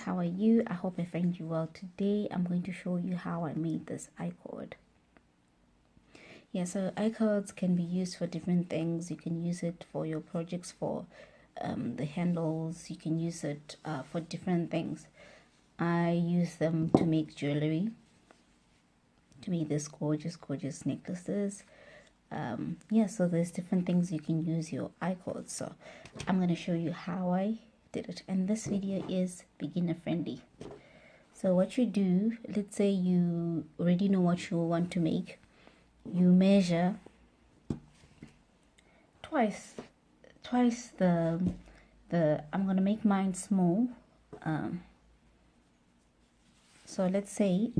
how are you? I hope I find you well. Today I'm going to show you how I made this I-cord. Yeah, so I-cords can be used for different things. You can use it for your projects, for the handles. You can use it for different things. I use them to make jewelry, to make these gorgeous necklaces. Yeah, so there's different things you can use your I-cords. So I'm going to show you how I did it, and this video is beginner friendly. So what you do, let's say you already know what you want to make. You measure twice the I'm gonna make mine small. So let's say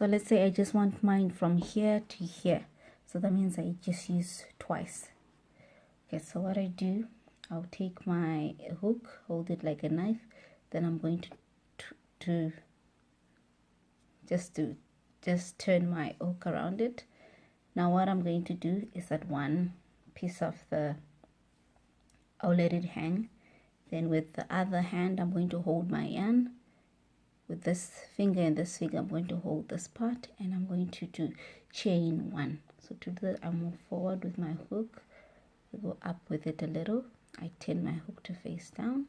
I just want mine from here to here. So that means I just use twice. Okay, so what I do, I'll take my hook, hold it like a knife, then I'm going to just turn my hook around it. Now what I'm going to do is that one piece of I'll let it hang. Then with the other hand, I'm going to hold my yarn. With this finger and this finger, I'm going to hold this part, and I'm going to do chain one. So to do that, I move forward with my hook. I go up with it a little. I turn my hook to face down,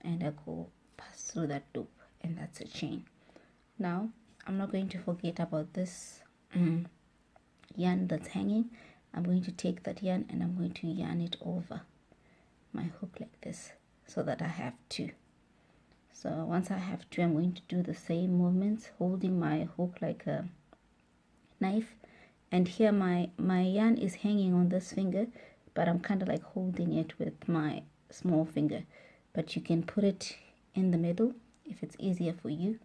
and I go pass through that loop, and that's a chain. Now I'm not going to forget about this yarn that's hanging. I'm going to take that yarn and I'm going to yarn it over my hook like this, so that I have two. So once I have two, I'm going to do the same movements, holding my hook like a knife. And here my yarn is hanging on this finger, but I'm kind of like holding it with my small finger. But you can put it in the middle if it's easier for you.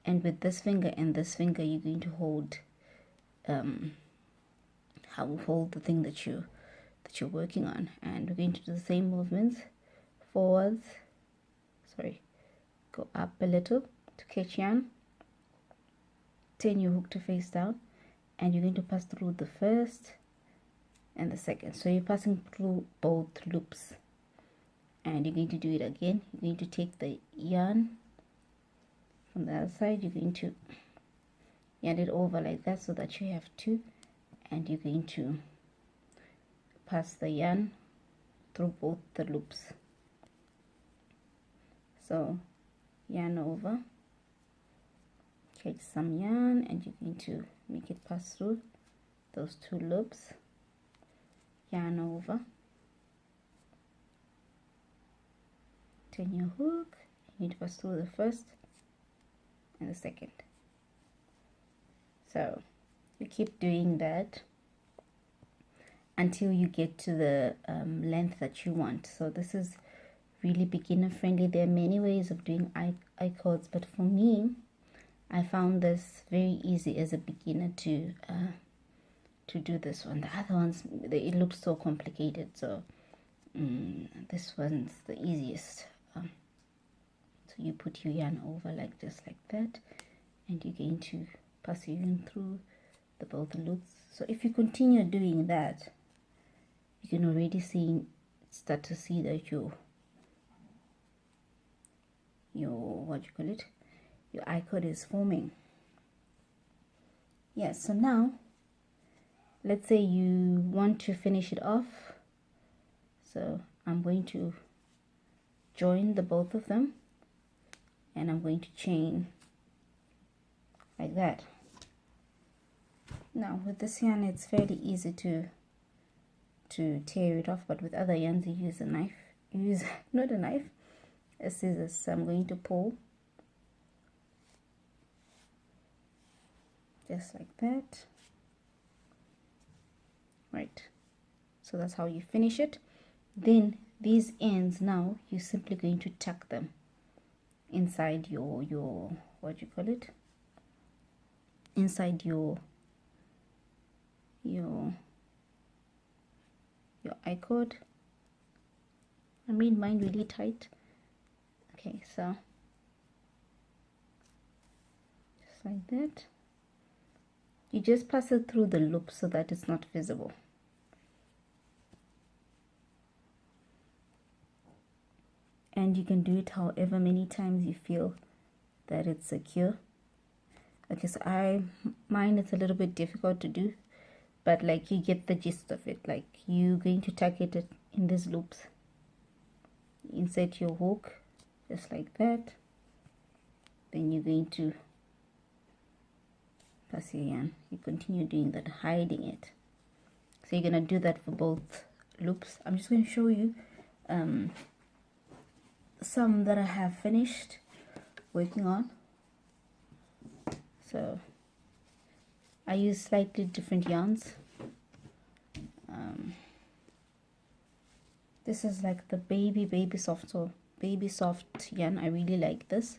And with this finger and this finger, you're going to hold hold the thing that you're working on. And we're going to do the same movements. Forwards, go up a little to catch yarn, turn your hook to face down, and you're going to pass through the first and the second. So you're passing through both loops, and you're going to do it again. You're going to take the yarn from the other side, you're going to yarn it over like that, so that you have two, and you're going to pass the yarn through both the loops. So yarn over, catch some yarn, and you're going to make it pass through those two loops. Yarn over, turn your hook, you need to pass through the first and the second. So you keep doing that until you get to the length that you want. So this is really beginner friendly. There are many ways of doing I-cords, but for me, I found this very easy as a beginner to do this one. The other ones, it looks so complicated, so this one's the easiest. So you put your yarn over just like that, and you're going to pass your yarn through both loops. So if you continue doing that, you can already start to see that your your I-cord is forming. Yeah, so now let's say you want to finish it off. So I'm going to join the both of them, and I'm going to chain like that. Now with this yarn, it's fairly easy to tear it off, but with other yarns you use a knife. You use not a knife, a scissors. So I'm going to pull just like that. Right, so that's how you finish it. Then these ends, now you're simply going to tuck them inside your inside your I-cord. I made mine really tight. Okay, so just like that. You just pass it through the loop so that it's not visible. and you can do it however many times you feel that it's secure. Okay, so mine is a little bit difficult to do, but like you get the gist of it. Like you're going to tuck it in these loops, insert your hook just like that, then you're going to pass your yarn, you continue doing that, hiding it. So you're going to do that for both loops. I'm just going to show you some that I have finished working on. So I use slightly different yarns. This is like the baby soft, so baby soft yarn. I really like this.